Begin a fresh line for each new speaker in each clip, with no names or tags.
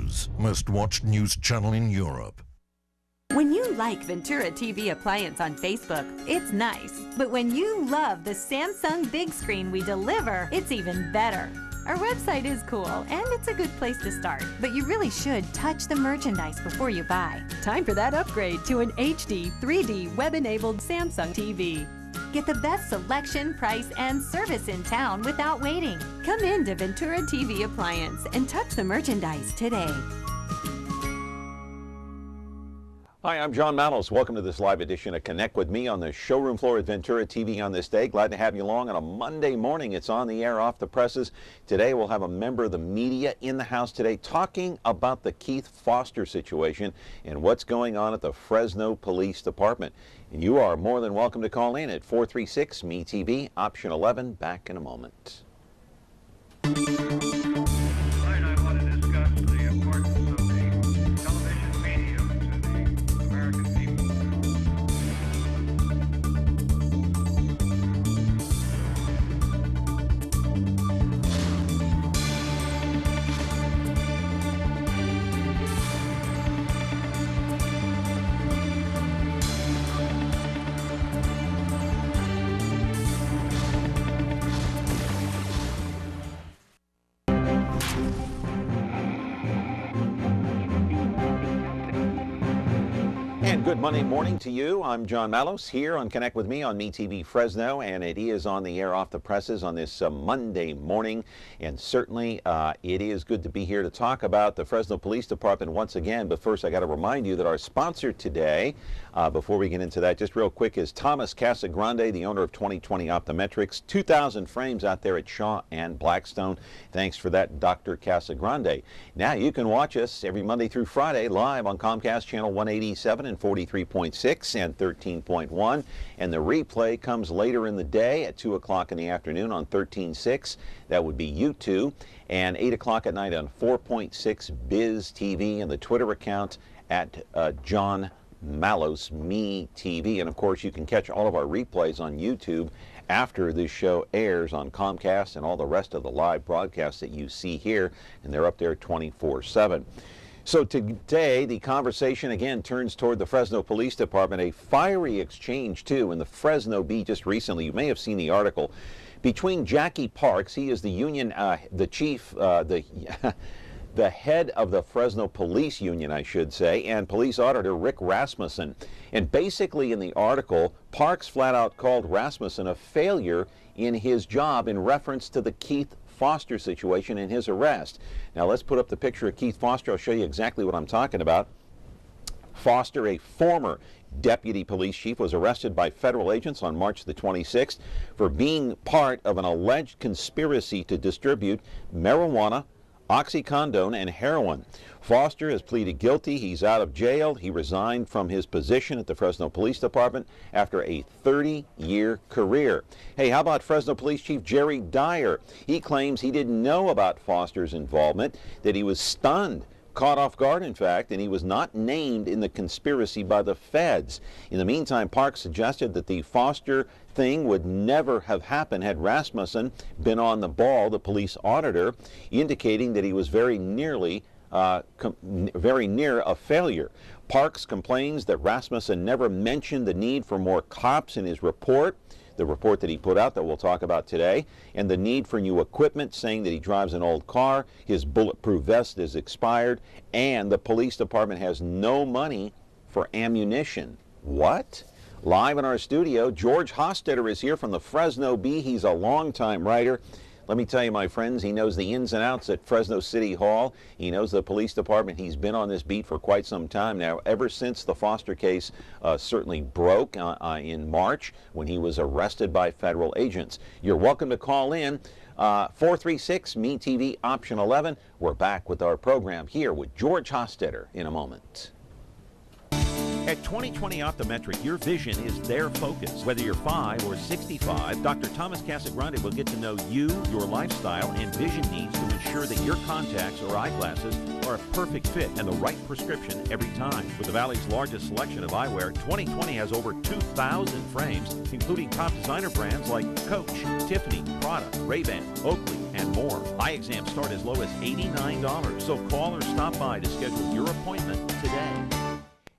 News, must-watch news channel in Europe.
When you like Ventura TV Appliance on Facebook, it's nice. But when you love the Samsung big screen we deliver, it's even better. Our website is cool, and it's a good place to start. But you really should touch the merchandise before you buy. Time for that upgrade to an HD 3D web-enabled Samsung TV. Get the best selection, price, and service in town without waiting. Come in to Ventura TV Appliance and touch the merchandise today.
Hi, I'm John Mallows. Welcome to this live edition of Connect with Me on the showroom floor at Ventura TV on this day. Glad to have you along on a Monday morning. It's on the air, off the presses. Today we'll have a member of the media in the house today talking about the Keith Foster situation and what's going on at the Fresno Police Department. And you are more than welcome to call in at 436-ME-TV, option 11. Back in a moment. And good Monday morning to you. I'm John Mallows here on Connect with Me on MeTV Fresno, and it is on the air, off the presses on this Monday morning. And certainly it is good to be here to talk about the Fresno Police Department once again. But first, I got to remind you that our sponsor today, before we get into that, just real quick, is Thomas Casagrande, the owner of 2020 Optometrics. 2,000 frames out there at Shaw and Blackstone. Thanks for that, Dr. Casagrande. Now you can watch us every Monday through Friday live on Comcast Channel 187 and 43.6 and 13.1, and the replay comes later in the day at 2 o'clock in the afternoon on 13.6. That would be YouTube, and 8 o'clock at night on 4.6 Biz TV, and the Twitter account at John Mallows Me TV. And of course, you can catch all of our replays on YouTube after this show airs on Comcast and all the rest of the live broadcasts that you see here, and they're up there 24/7. So today, the conversation again turns toward the Fresno Police Department, a fiery exchange too in the Fresno Bee just recently. You may have seen the article between Jackie Parks. He is the union, the chief, the head of the Fresno Police Union, I should say, and police auditor Rick Rasmussen. And basically in the article, Parks flat out called Rasmussen a failure in his job in reference to the Keith Foster situation and his arrest. Now let's put up the picture of Keith Foster. I'll show you exactly what I'm talking about. Foster, a former deputy police chief, was arrested by federal agents on March the 26th for being part of an alleged conspiracy to distribute marijuana, oxycodone, and heroin. Foster has pleaded guilty. He's out of jail. He resigned from his position at the Fresno Police Department after a 30-year career. Hey, how about Fresno Police Chief Jerry Dyer? He claims he didn't know about Foster's involvement, that he was stunned, caught off guard, in fact, and he was not named in the conspiracy by the feds. In the meantime, Parks suggested that the Foster thing would never have happened had Rasmussen been on the ball, the police auditor, indicating that he was very near a failure. Parks complains that Rasmussen never mentioned the need for more cops in his report, the report that he put out that we'll talk about today, and the need for new equipment, saying that he drives an old car, his bulletproof vest is expired, and the police department has no money for ammunition. What? Live in our studio, George Hostetter is here from the Fresno Bee. He's a longtime writer. Let me tell you, my friends, he knows the ins and outs at Fresno City Hall. He knows the police department. He's been on this beat for quite some time now, ever since the Foster case certainly broke in March when he was arrested by federal agents. You're welcome to call in. 436-ME-TV, option 11. We're back with our program here with George Hostetter in a moment. At 2020 Optometric, your vision is their focus. Whether you're 5 or 65, Dr. Thomas Casagrande will get to know you, your lifestyle, and vision needs to ensure that your contacts or eyeglasses are a perfect fit and the right prescription every time. With the Valley's largest selection of eyewear, 2020 has over 2,000 frames, including top designer brands like Coach, Tiffany, Prada, Ray-Ban, Oakley, and more. Eye exams start as low as $89, so call or stop by to schedule your appointment today.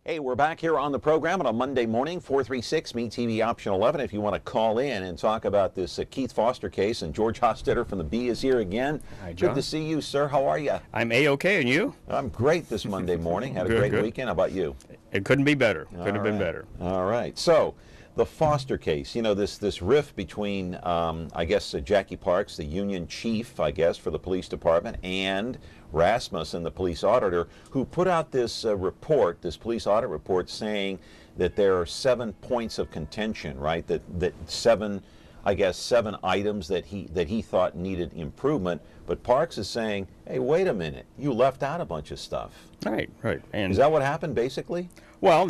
Hey, we're back here on the program on a Monday morning, 436-MeTV option 11. If you want to call in and talk about this Keith Foster case, and George Hostetter from the Bee is here again.
Hi, John.
Good to see you, sir. How are you?
I'm A-OK, and you?
I'm great this Monday morning. Had a great weekend. How about you?
It couldn't be better. Couldn't have been better.
All right. So, the Foster case, you know, this rift between, I guess, Jackie Parks, the union chief, I guess, for the police department, and Rasmussen, the police auditor, who put out this report, this police audit report, saying that there are 7 points of contention, right? That seven items that he thought needed improvement. But Parks is saying, hey, wait a minute, you left out a bunch of stuff.
Right. And
is that what happened, basically?
Well,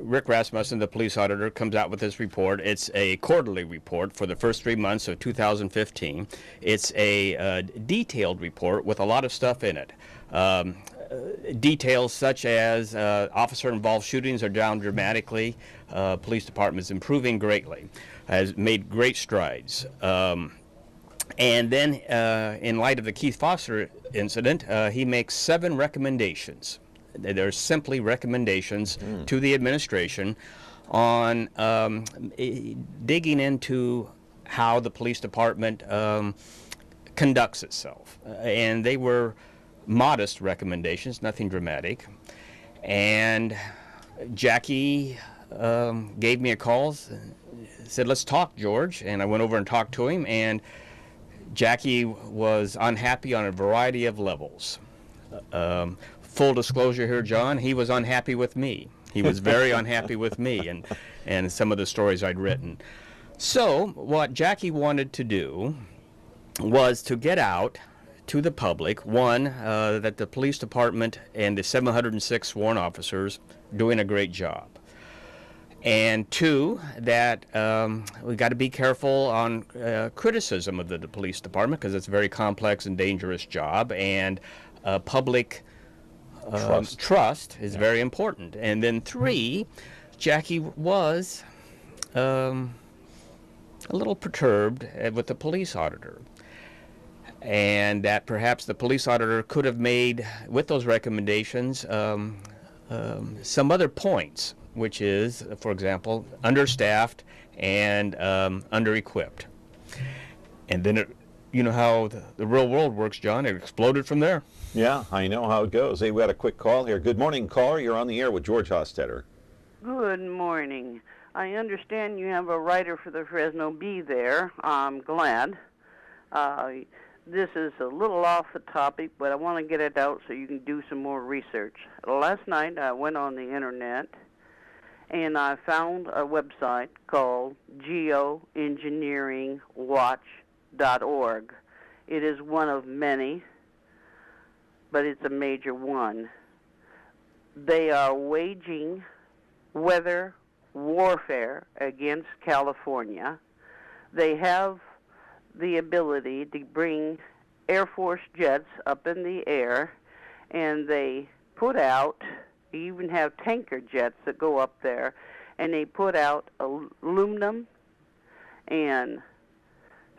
Rick Rasmussen, the police auditor, comes out with this report. It's a quarterly report for the first 3 months of 2015. It's a detailed report with a lot of stuff in it. Details such as officer-involved shootings are down dramatically. Police department is improving greatly, has made great strides. And then, in light of the Keith Foster incident, he makes 7 recommendations. They're simply recommendations to the administration on digging into how the police department conducts itself. And they were modest recommendations, nothing dramatic. And Jackie gave me a call, said, let's talk, George. And I went over and talked to him, and Jackie was unhappy on a variety of levels. Full disclosure here, John, he was unhappy with me. He was very unhappy with me and some of the stories I'd written. So what Jackie wanted to do was to get out to the public, one, that the police department and the 706 sworn officers doing a great job. And 2, that we got to be careful on criticism of the police department, because it's a very complex and dangerous job, and public trust is very important. And then 3, Jackie was a little perturbed with the police auditor, and that perhaps the police auditor could have made, with those recommendations, some other points, which is, for example, understaffed and under-equipped. And then you know how the real world works, John. It exploded from there.
Yeah, I know how it goes. Hey, we had a quick call here. Good morning, caller. You're on the air with George Hostetter.
Good morning. I understand you have a writer for the Fresno Bee there. I'm glad. This is a little off the topic, but I want to get it out so you can do some more research. Last night I went on the internet and I found a website called geoengineeringwatch.org. It is one of many, but it's a major one. They are waging weather warfare against California. They have the ability to bring Air Force jets up in the air, and they put out, even have tanker jets that go up there, and they put out aluminum and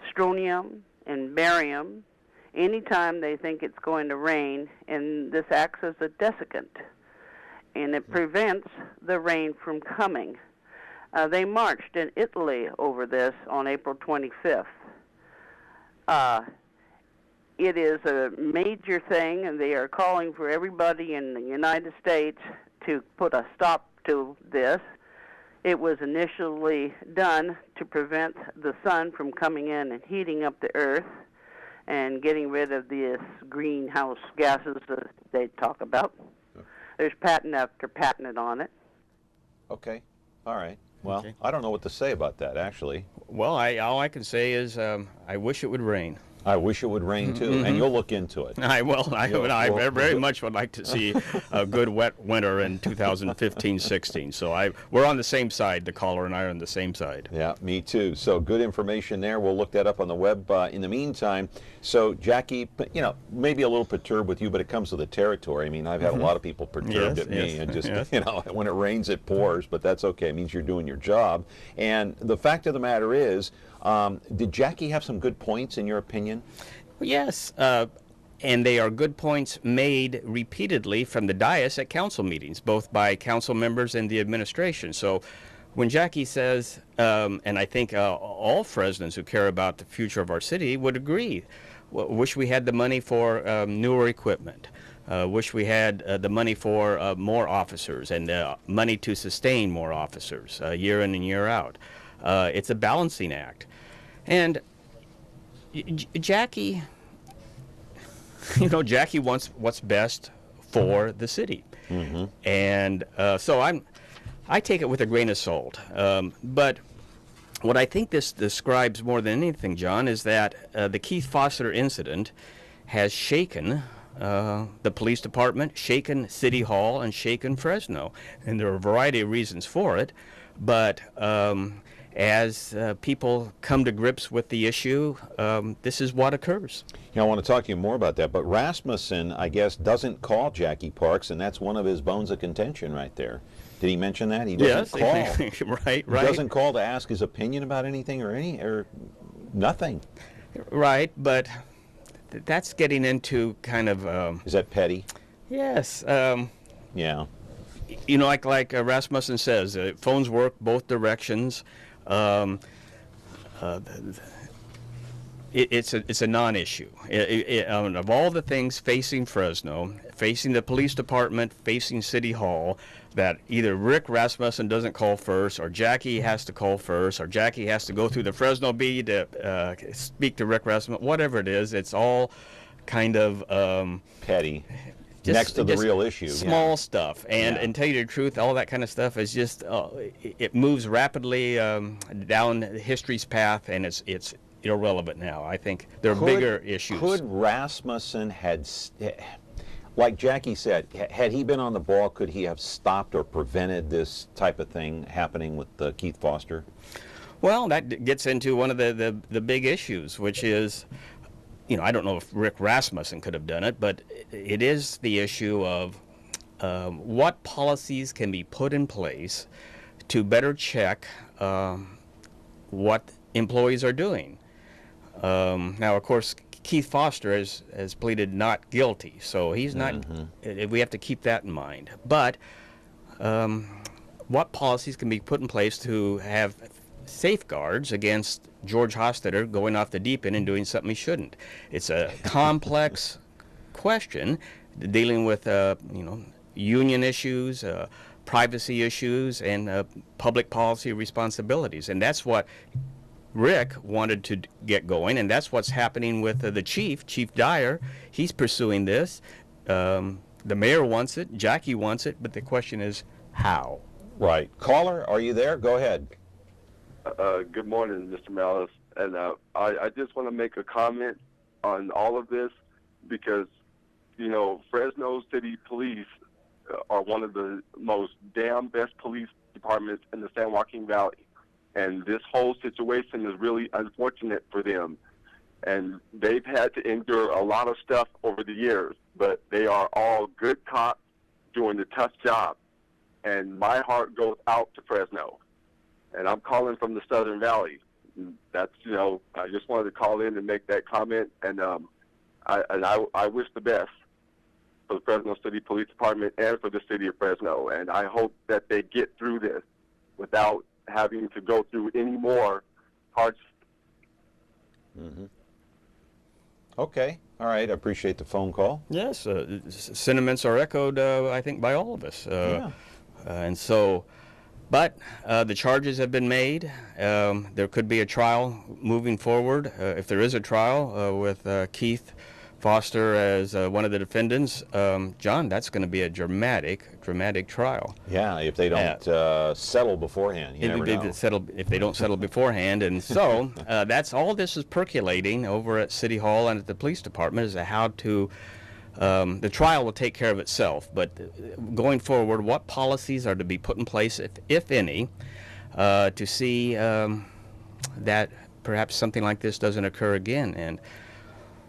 strontium and barium anytime they think it's going to rain, and this acts as a desiccant, and it prevents the rain from coming. They marched in Italy over this on April 25th. It is a major thing, and they are calling for everybody in the United States to put a stop to this. It was initially done to prevent the sun from coming in and heating up the earth and getting rid of these greenhouse gases that they talk about. There's patent after patent on it.
Okay. All right. Well, I don't know what to say about that, actually.
Well, all I can say is I wish it would rain.
I wish it would rain, too, and you'll look into it.
I will. I very much would like to see a good wet winter in 2015-16. So we're on the same side. The caller and I are on the same side.
Yeah, me too. So good information there. We'll look that up on the web. In the meantime, so Jackie, you know, maybe a little perturbed with you, but it comes with the territory. I mean, I've had a lot of people perturbed at me, and just, you know, when it rains, it pours, but that's okay. It means you're doing your job. And the fact of the matter is, did Jackie have some good points, in your opinion, opinion?
Yes, and they are good points made repeatedly from the dais at council meetings, both by council members and the administration. So when Jackie says, and I think all Fresnans who care about the future of our city would agree, wish we had the money for newer equipment, wish we had the money for more officers and money to sustain more officers year in and year out. It's a balancing act. And Jackie... Jackie wants what's best for the city, and so I take it with a grain of salt. But what I think this describes more than anything, John, is that the Keith Foster incident has shaken the police department, shaken City Hall, and shaken Fresno, and there are a variety of reasons for it. But as people come to grips with the issue, this is what occurs.
I want to talk to you more about that, but Rasmussen, I guess, doesn't call Jackie Parks, and that's one of his bones of contention right there. Did he mention that? He doesn't call.
Right.
He doesn't call to ask his opinion about anything or nothing.
Right, but that's getting into kind of...
Is that petty?
Yes.
Yeah.
Like Rasmussen says, phones work both directions. It's a non-issue. Of all the things facing Fresno, facing the police department, facing City Hall, that either Rick Rasmussen doesn't call first, or Jackie has to call first, or Jackie has to go through the Fresno Bee to speak to Rick Rasmussen, whatever it is, it's all kind of...
petty. Next to the real issue.
Small stuff. And tell you the truth, all that kind of stuff is just, it moves rapidly down history's path, and it's irrelevant now. I think there are bigger issues.
Could Rasmussen like Jackie said, had he been on the ball, could he have stopped or prevented this type of thing happening with Keith Foster?
Well, that gets into one of the big issues, which is, I don't know if Rick Rasmussen could have done it, but it is the issue of what policies can be put in place to better check what employees are doing. Now, of course, Keith Foster has pleaded not guilty, so he's not. We have to keep that in mind. But what policies can be put in place to have safeguards against George Hostetter going off the deep end and doing something he shouldn't? It's a complex question dealing with union issues, privacy issues, and public policy responsibilities, and that's what Rick wanted to get going, and that's what's happening with the Chief Dyer. He's pursuing this. The mayor wants it, Jackie wants it, but the question is how.
Right. Caller, are you there? Go ahead.
Good morning, Mr. Malice. And I just want to make a comment on all of this because, Fresno City Police are one of the most damn best police departments in the San Joaquin Valley. And this whole situation is really unfortunate for them. And they've had to endure a lot of stuff over the years, but they are all good cops doing the tough job. And my heart goes out to Fresno. And I'm calling from the Southern Valley. That's, I just wanted to call in and make that comment. And I wish the best for the Fresno City Police Department and for the city of Fresno. And I hope that they get through this without having to go through any more hardship.
Okay. All right. I appreciate the phone call.
Yes. Sentiments are echoed, I think, by all of us. And so... But the charges have been made. There could be a trial moving forward. If there is a trial with Keith Foster as one of the defendants, John, that's going to be a dramatic trial.
Yeah, if they don't settle beforehand. You never know.
If they don't settle beforehand. And so that's all this is percolating over at City Hall and at the police department is how to... the trial will take care of itself, but going forward, what policies are to be put in place, if any, to see that perhaps something like this doesn't occur again? And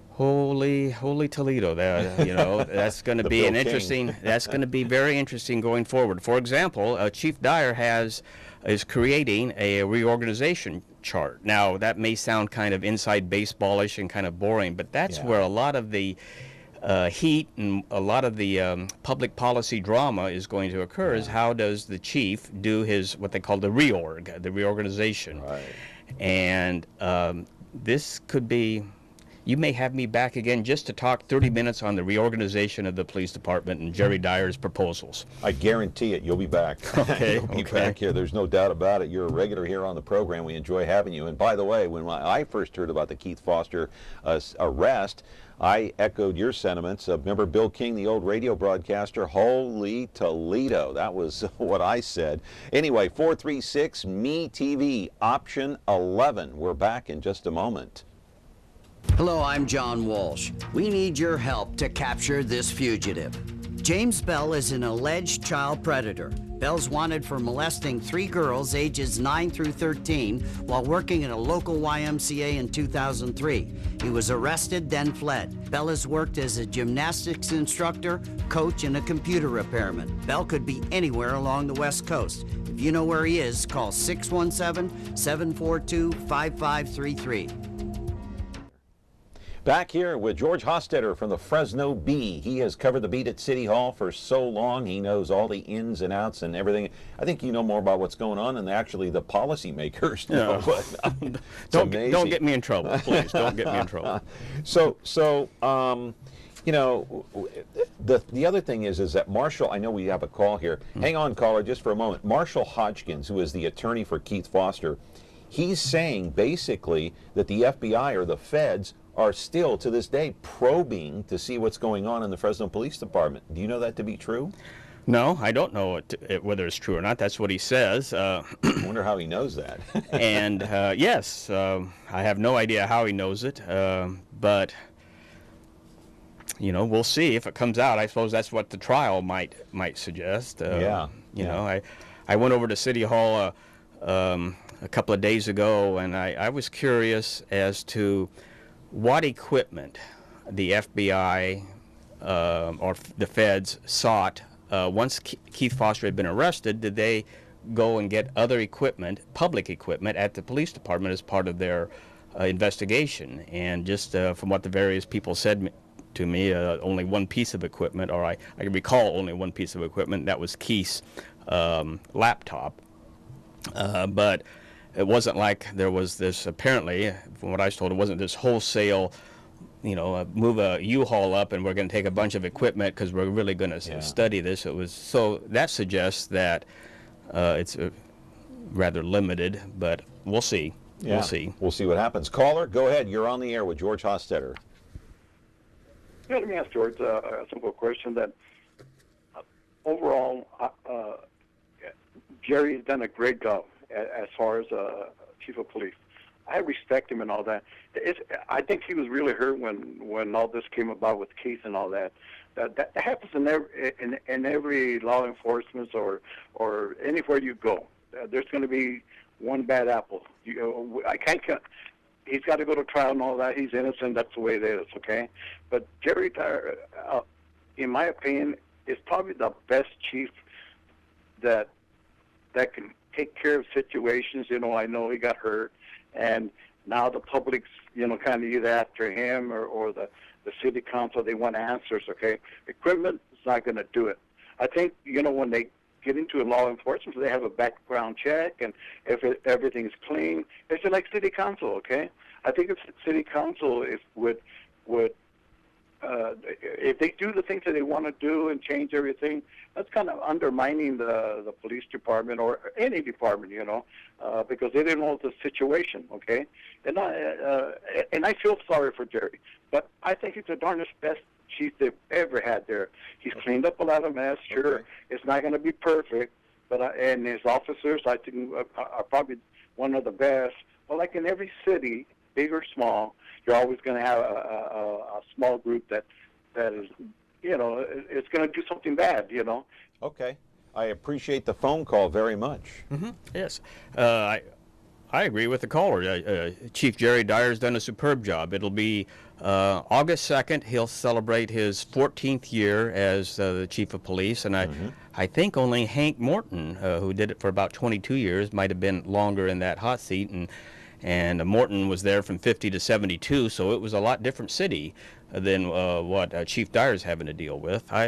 holy Toledo, that's going to be an interesting. That's going to be very interesting going forward. For example, Chief Dyer is creating a reorganization depth chart. Now, that may sound kind of inside baseballish and kind of boring, but that's where a lot of the heat and a lot of the public policy drama is going to occur. Is how does the chief do his what they call the reorganization?
Right.
And this could be. You may have me back again just to talk 30 minutes on the reorganization of the police department and Jerry Dyer's proposals.
I guarantee it. You'll be back.
Okay.
You'll be back here. There's no doubt about it. You're a regular here on the program. We enjoy having you. And by the way, when I first heard about the Keith Foster arrest, I echoed your sentiments. Remember Bill King, the old radio broadcaster? Holy Toledo. That was what I said. Anyway, 436-ME-TV, option 11. We're back in just a moment.
Hello, I'm John Walsh. We need your help to capture this fugitive. James Bell is an alleged child predator. Bell's wanted for molesting 3 girls ages 9 through 13 while working at a local YMCA in 2003. He was arrested, then fled. Bell has worked as a gymnastics instructor, coach, and a computer repairman. Bell could be anywhere along the West Coast. If you know where he is, call 617-742-5533.
Back here with George Hostetter from the Fresno Bee. He has covered the beat at City Hall for so long. He knows all the ins and outs and everything. I think you know more about what's going on than actually the policymakers know.
Yeah.
But,
don't get me in trouble, please. Don't get me in trouble.
You know, the other thing is that Marshall, I know we have a call here. Hang on, caller, just for a moment. Marshall Hodgkins, who is the attorney for Keith Foster, he's saying basically that the FBI or the feds are still, to this day, probing to see what's going on in the Fresno Police Department. Do you know that to be true?
No, I don't know whether it's true or not. That's what he says.
I wonder how he knows that.
And yes, I have no idea how he knows it, but you know, we'll see if it comes out. I suppose that's what the trial might suggest. You know, I went over to City Hall a couple of days ago, and I was curious as to what equipment the FBI or the feds sought once Keith Foster had been arrested. Did they go and get other equipment, public equipment, at the police department as part of their investigation? And just from what the various people said to me, only one piece of equipment, or I recall only one piece of equipment, that was Keith's laptop. But it wasn't like there was this, apparently, from what I was told, it wasn't this wholesale, you know, move a U-Haul up and we're going to take a bunch of equipment because we're really going to study this. It was, so that suggests that it's rather limited, but we'll see.
Yeah.
We'll see.
We'll see what happens. Caller, go ahead. You're on the air with George Hostetter.
Yeah, let me ask George a simple question. That overall, Jerry has done a great job as far as chief of police. I respect him and all that. I think he was really hurt when all this came about with Keith and all that. That happens in every law enforcement or anywhere you go. There's going to be one bad apple. I can't. He's got to go to trial and all that. He's innocent. That's the way it is. Okay, but Jerry Dyer, in my opinion, is probably the best chief that can take care of situations. You know, I know he got hurt, and now the public's, you know, kind of either after him or the city council. They want answers, okay? Equipment is not going to do it. I think, you know, when they get into law enforcement, they have a background check, and if everything's clean, it's just like city council, okay? I think if city council if they do the things that they want to do and change everything, that's kind of undermining the police department or any department, you know, because they didn't know the situation, okay? And I feel sorry for Jerry, but I think he's the darnest best chief they've ever had there. He's cleaned up a lot of mess. Sure, okay. It's not going to be perfect, but and his officers, I think, are probably one of the best. But like in every city, big or small, you're always going to have a small group that is, you know, it's going to do something bad, you know.
Okay. I appreciate the phone call very much.
Mm-hmm. Yes. I agree with the caller. Chief Jerry Dyer's done a superb job. It'll be August 2nd. He'll celebrate his 14th year as the chief of police, and I think only Hank Morton, who did it for about 22 years, might have been longer in that hot seat. And Morton was there from 50 to 72, so it was a lot different city than what Chief Dyer's having to deal with. I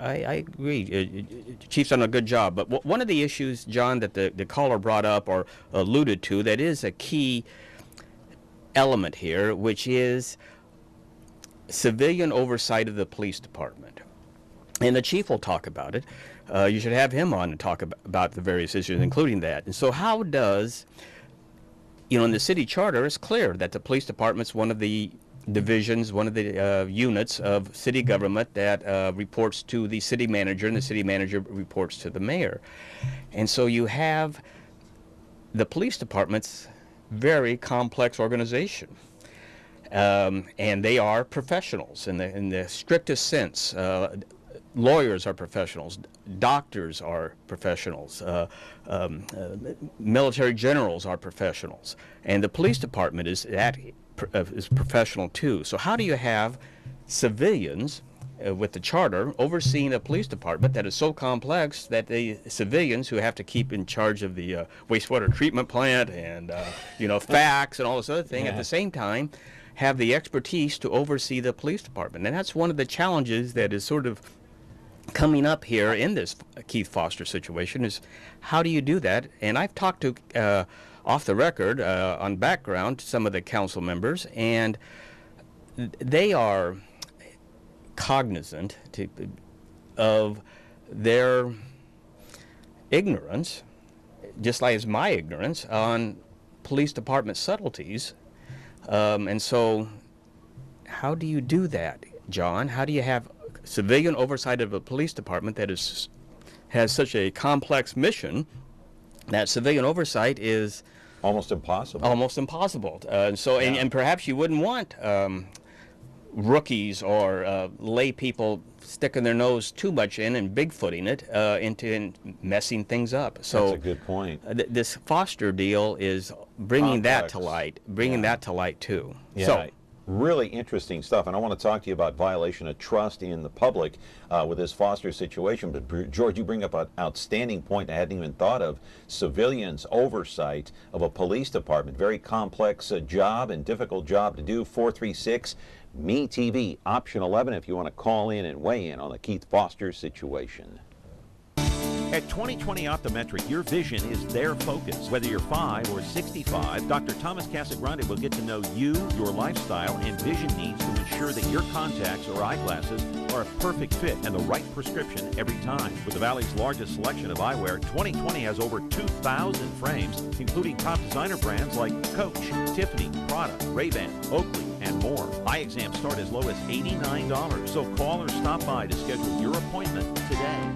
agree. Chief's done a good job. But one of the issues, John, that the caller brought up or alluded to that is a key element here, which is civilian oversight of the police department. And the chief will talk about it. You should have him on and talk about the various issues, including that. And so how does, in the city charter, it's clear that the police department's one of the divisions, one of the units of city government that reports to the city manager, and the city manager reports to the mayor. And so you have the police department's very complex organization. And they are professionals in the strictest sense. Lawyers are professionals, doctors are professionals, military generals are professionals, and the police department is professional too. So how do you have civilians with the charter overseeing a police department that is so complex that the civilians who have to keep in charge of the wastewater treatment plant and facts and all this other thing at the same time have the expertise to oversee the police department? And that's one of the challenges that is sort of coming up here in this Keith Foster situation, is how do you do that? And I've talked to, off the record, on background, to some of the council members, and they are cognizant of their ignorance, just like as my ignorance, on police department subtleties. And so how do you do that, John? How do you have civilian oversight of a police department that has such a complex mission that civilian oversight is
almost impossible?
Almost impossible. And perhaps you wouldn't want rookies or lay people sticking their nose too much in and bigfooting it into messing things up. So
that's a good point.
This Foster deal is bringing that to light, that to light too.
Yeah.
So,
really interesting stuff, and I want to talk to you about violation of trust in the public with this Foster situation. But George, you bring up an outstanding point I hadn't even thought of: civilians' oversight of a police department. Very complex job and difficult job to do. 436 MeTV, option 11, if you want to call in and weigh in on the Keith Foster situation.
At 2020 Optometric, your vision is their focus. Whether you're 5 or 65, Dr. Thomas Casagrande will get to know you, your lifestyle, and vision needs to ensure that your contacts or eyeglasses are a perfect fit and the right prescription every time. With the Valley's largest selection of eyewear, 2020 has over 2,000 frames, including top designer brands like Coach, Tiffany, Prada, Ray-Ban, Oakley, and more. Eye exams start as low as $89, so call or stop by to schedule your appointment today.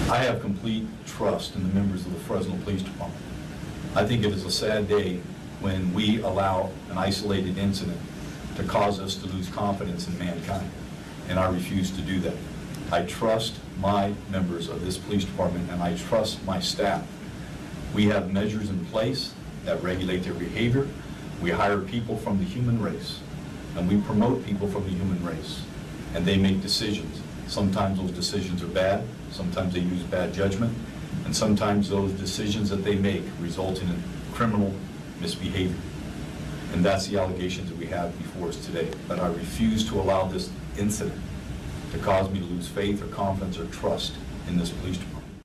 I have complete trust in the members of the Fresno Police Department. I think it is a sad day when we allow an isolated incident to cause us to lose confidence in mankind, and I refuse to do that. I trust my members of this police department, and I trust my staff. We have measures in place that regulate their behavior. We hire people from the human race, and we promote people from the human race, and they make decisions. Sometimes those decisions are bad, sometimes they use bad judgment, and sometimes those decisions that they make result in criminal misbehavior. And that's the allegations that we have before us today. But I refuse to allow this incident to cause me to lose faith or confidence or trust in this police department.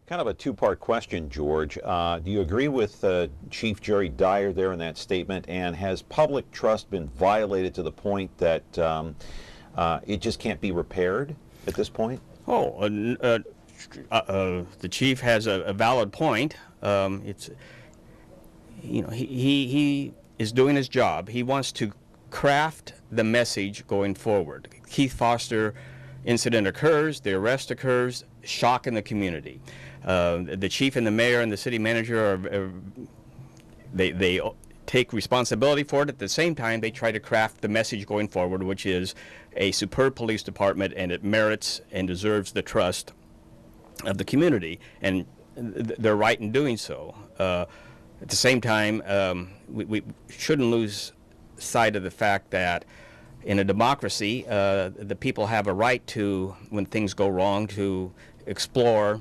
Kind of a two-part question, George. Do you agree with Chief Jerry Dyer there in that statement? And has public trust been violated to the point that it just can't be repaired at this point?
The chief has a valid point. He is doing his job. He wants to craft the message going forward. Keith Foster incident occurs, the arrest occurs, shock in the community. The chief and the mayor and the city manager they take responsibility for it. At the same time, they try to craft the message going forward, which is a superb police department, and it merits and deserves the trust of the community, and they're right in doing so. At the same time, we shouldn't lose sight of the fact that in a democracy, the people have a right to, when things go wrong, to explore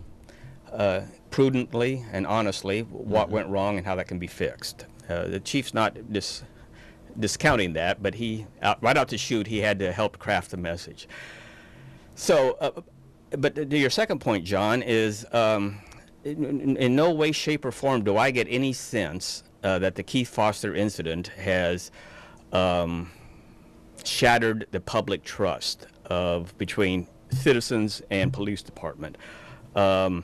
prudently and honestly what went wrong and how that can be fixed. The chief's not discounting that, but right out to shoot, he had to help craft the message. So, but to your second point, John, is in no way, shape, or form do I get any sense that the Keith Foster incident has shattered the public trust between citizens and police department. I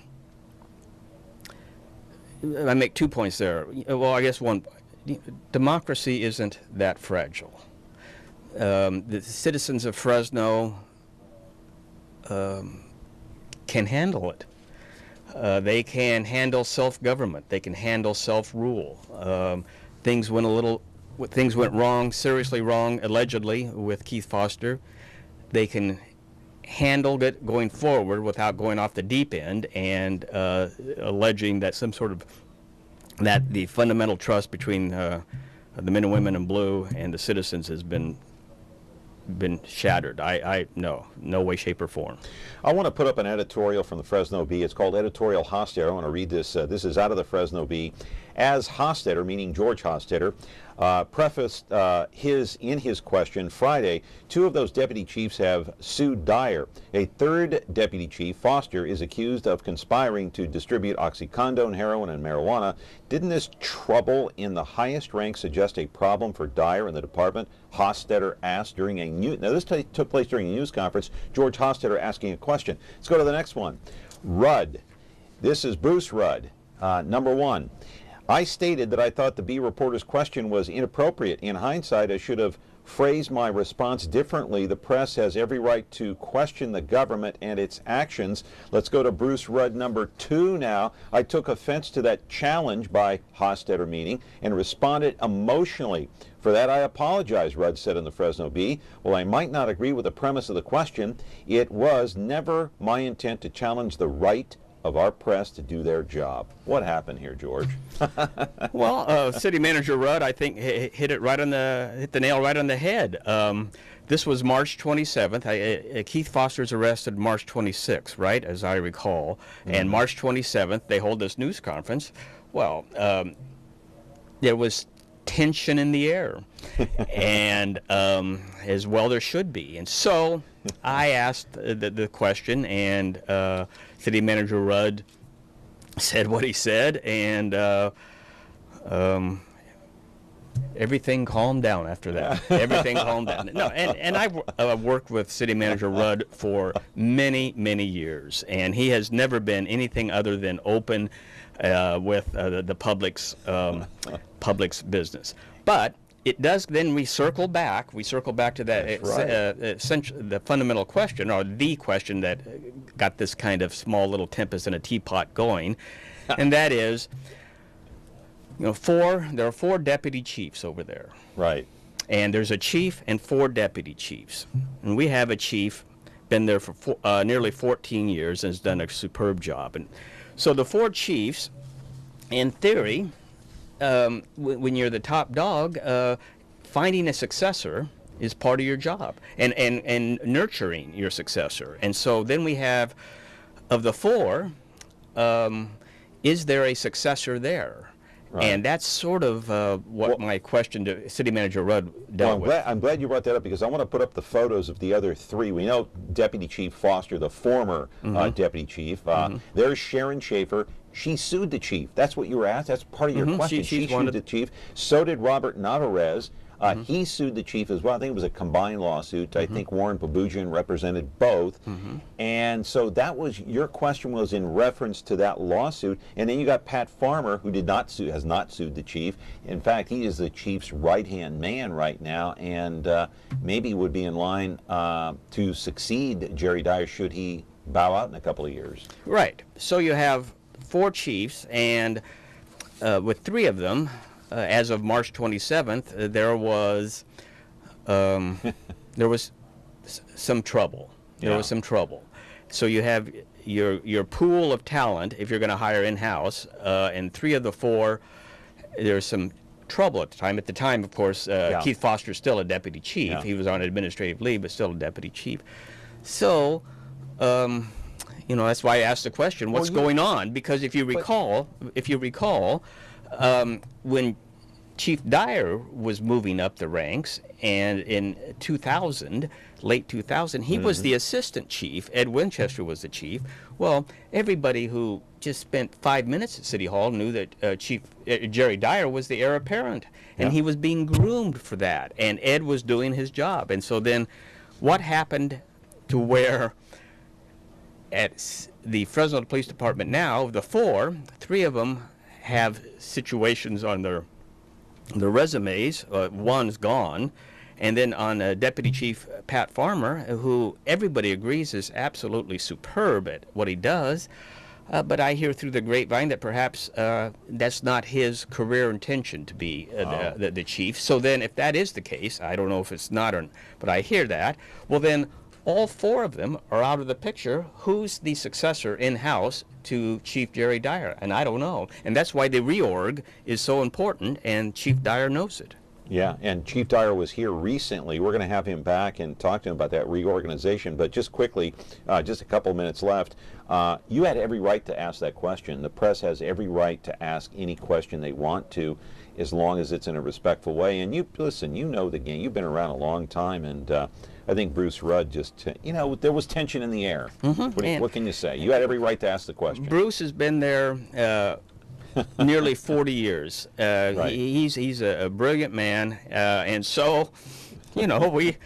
make 2 points there. Well, I guess one. Democracy isn't that fragile. The citizens of Fresno can handle it. They can handle self-government. They can handle self-rule. Things went wrong, seriously wrong, allegedly, with Keith Foster. They can handle it going forward without going off the deep end and alleging that that the fundamental trust between the men and women in blue and the citizens has been shattered. No way, shape, or form.
I want to put up an editorial from the Fresno Bee. It's called Editorial Hostetter. I want to read this. This is out of the Fresno Bee. As Hostetter, meaning George Hostetter, prefaced in his question Friday, 2 of those deputy chiefs have sued Dyer. A 3rd deputy chief, Foster, is accused of conspiring to distribute oxycodone, heroin, and marijuana. Didn't this trouble in the highest rank suggest a problem for Dyer and the department? Hostetter asked during a now this took place during a news conference. George Hostetter asking a question. Let's go to the next one. Rudd. This is Bruce Rudd. Number 1. I stated that I thought the Bee reporter's question was inappropriate. In hindsight, I should have phrased my response differently. The press has every right to question the government and its actions. Let's go to Bruce Rudd number 2 now. I took offense to that challenge by Hostetter meeting and responded emotionally. For that, I apologize, Rudd said in the Fresno Bee. While I might not agree with the premise of the question, it was never my intent to challenge the right of our press to do their job. What happened here, George?
Well, City Manager Rudd, I think, hit the nail right on the head. This was March 27th. Keith Foster's arrested March 26th, right, as I recall. And March 27th, they hold this news conference. Well, there was tension in the air, and as well there should be. And so I asked the question, and City Manager Rudd said what he said, and everything calmed down after that. Everything calmed down. No, and I've worked with City Manager Rudd for many, many years, and he has never been anything other than open with the public's business. But it does. Then we circle back to that the fundamental question, or the question that got this kind of small little tempest in a teapot going, and that is, there are 4 deputy chiefs over there.
Right.
And there's a chief and 4 deputy chiefs, and we have a chief been there for nearly 14 years and has done a superb job. And so the 4 chiefs, in theory, when you're the top dog, finding a successor is part of your job, and nurturing your successor. And so then we have, of the 4, is there a successor there? Right. And that's sort of what my question to City Manager Rudd dealt with.
I'm glad you brought that up, because I want to put up the photos of the other 3. We know Deputy Chief Foster, the former deputy chief. There's Sharon Schaefer. She sued the chief. That's what you were asked. That's part of your question. She sued the chief. So did Robert Navarez. He sued the chief as well. I think it was a combined lawsuit. I think Warren Babujian represented both. And so that was, your question was in reference to that lawsuit. And then you got Pat Farmer, who has not sued the chief. In fact, he is the chief's right-hand man right now, and maybe would be in line to succeed Jerry Dyer should he bow out in a couple of years.
Right. So you have 4 chiefs, and with 3 of them, as of March 27th, there was some trouble. There was some trouble. So you have your pool of talent, if you're going to hire in-house, and 3 of the 4, there's some trouble at the time. At the time, of course, Keith Foster's still a deputy chief. He was on administrative leave, but still a deputy chief. So, You know, that's why I asked the question, what's going on? Because if you recall, when Chief Dyer was moving up the ranks, and in 2000, late 2000, he was the assistant chief. Ed Winchester was the chief. Well, everybody who just spent 5 minutes at City Hall knew that Chief Jerry Dyer was the heir apparent, and he was being groomed for that, and Ed was doing his job. And so then what happened to where at the Fresno Police Department now, of the 4, 3 of them have situations on their resumes. One's gone. And then on Deputy Chief Pat Farmer, who everybody agrees is absolutely superb at what he does, but I hear through the grapevine that perhaps that's not his career intention to be the chief. So then if that is the case, I don't know if it's not, but I hear that, well then all 4 of them are out of the picture. Who's the successor in-house to Chief Jerry Dyer? And I don't know. And that's why the reorg is so important, and Chief Dyer knows it.
Yeah, and Chief Dyer was here recently. We're going to have him back and talk to him about that reorganization. But just quickly, just a couple minutes left, you had every right to ask that question. The press has every right to ask any question they want to, as long as it's in a respectful way. And you, listen, you know the game. You've been around a long time, and I think Bruce Rudd just, you know, there was tension in the air. What can you say? You had every right to ask the question.
Bruce has been there nearly 40 years.
Right.
He's a brilliant man, and so, you know, we,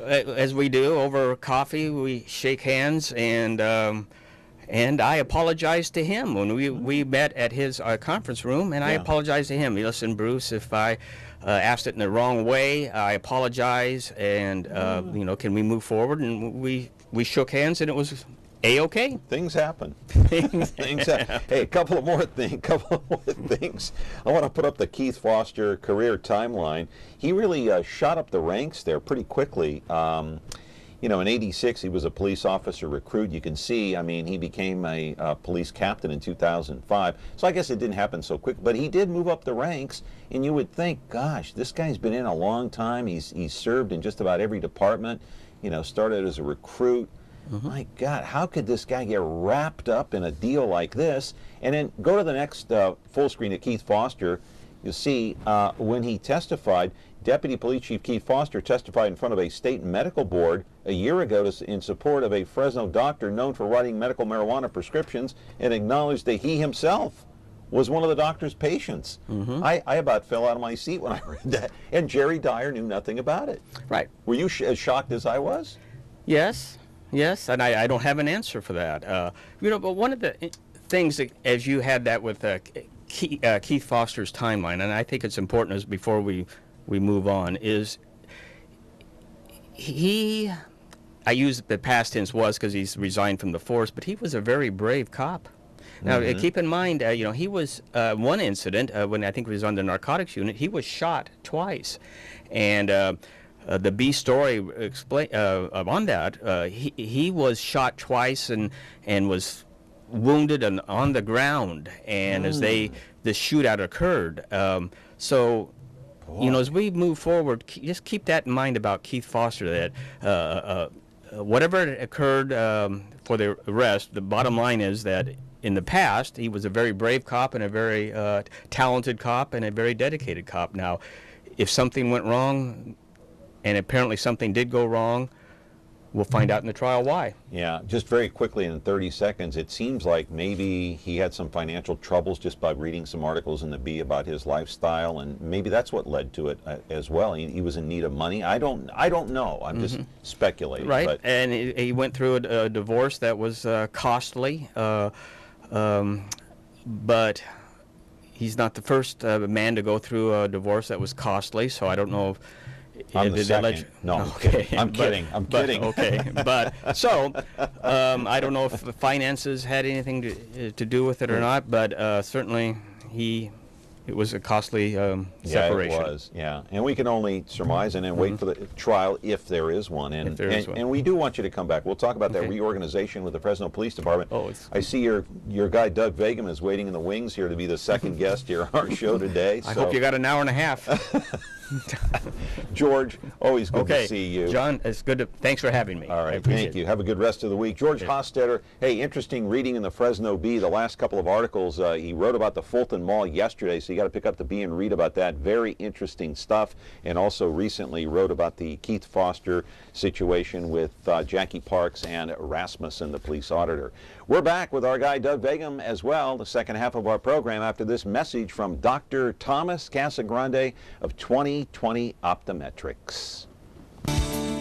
as we do over coffee, we shake hands, and I apologized to him when we met at his conference room, and I apologized to him. Listen, Bruce, if I asked it in the wrong way, I apologize, and you know, can we move forward? And we shook hands, and it was A-okay.
Things happen. Things happen. Hey, a couple more things. I want to put up the Keith Foster career timeline. He really shot up the ranks there pretty quickly. You know, in '86, he was a police officer recruit. You can see, I mean, he became a police captain in 2005. So I guess it didn't happen so quick, but he did move up the ranks, and you would think, gosh, this guy's been in a long time. He's served in just about every department. You know, started as a recruit. My God, how could this guy get wrapped up in a deal like this? And then go to the next full screen of Keith Foster. You'll see when he testified, Deputy Police Chief Keith Foster testified in front of a state medical board a year ago in support of a Fresno doctor known for writing medical marijuana prescriptions, and acknowledged that he himself was one of the doctor's patients. I about fell out of my seat when I read that. And Jerry Dyer knew nothing about it.
Right.
Were you as shocked as I was?
Yes. Yes, and I don't have an answer for that. You know, but one of the things that, as you had that with Keith Foster's timeline, and I think it's important as before we move on, is I use the past tense was because he's resigned from the force, but he was a very brave cop. Now, keep in mind, you know, he was, one incident, when I think he was on the narcotics unit, he was shot twice. And the B story on that, he was shot twice and was wounded and on the ground, and as the shootout occurred. So, you know, as we move forward, just keep that in mind about Keith Foster, that whatever occurred for the arrest, the bottom line is that in the past, he was a very brave cop and a very talented cop and a very dedicated cop. Now, if something went wrong, and apparently something did go wrong, we'll find out in the trial why. Yeah,
just very quickly in 30 seconds, it seems like maybe he had some financial troubles just by reading some articles in the Bee about his lifestyle, and maybe that's what led to it as well. He was in need of money. I don't know. I'm just speculating.
Right,
but
and he went through a divorce that was costly, but he's not the first man to go through a divorce that was costly, so I don't know if
I'm the second. No,
okay.
I'm kidding. I'm kidding.
Okay, but so I don't know if finances had anything to do with it or not, but certainly it was a costly separation.
Yeah, it was. Yeah, and we can only surmise and then wait for the trial if there is one. And,
if there is one.
And we do want you to come back. We'll talk about that reorganization with the Fresno Police Department. I see your guy Doug Vagim is waiting in the wings here to be the second guest here on our show today.
I hope you got an hour and a half.
George, always good to see you.
John, it's good to, thanks for having me.
All right, thank you. Have a good rest of the week. George Hostetter, hey, interesting reading in the Fresno Bee, the last couple of articles. He wrote about the Fulton Mall yesterday, so you got to pick up the Bee and read about that. Very interesting stuff. And also recently wrote about the Keith Foster situation with Jackie Parks and Rasmussen, the police auditor. We're back with our guy Doug Vagim as well, the second half of our program, after this message from Dr. Thomas Casagrande of 2020 Optometrics.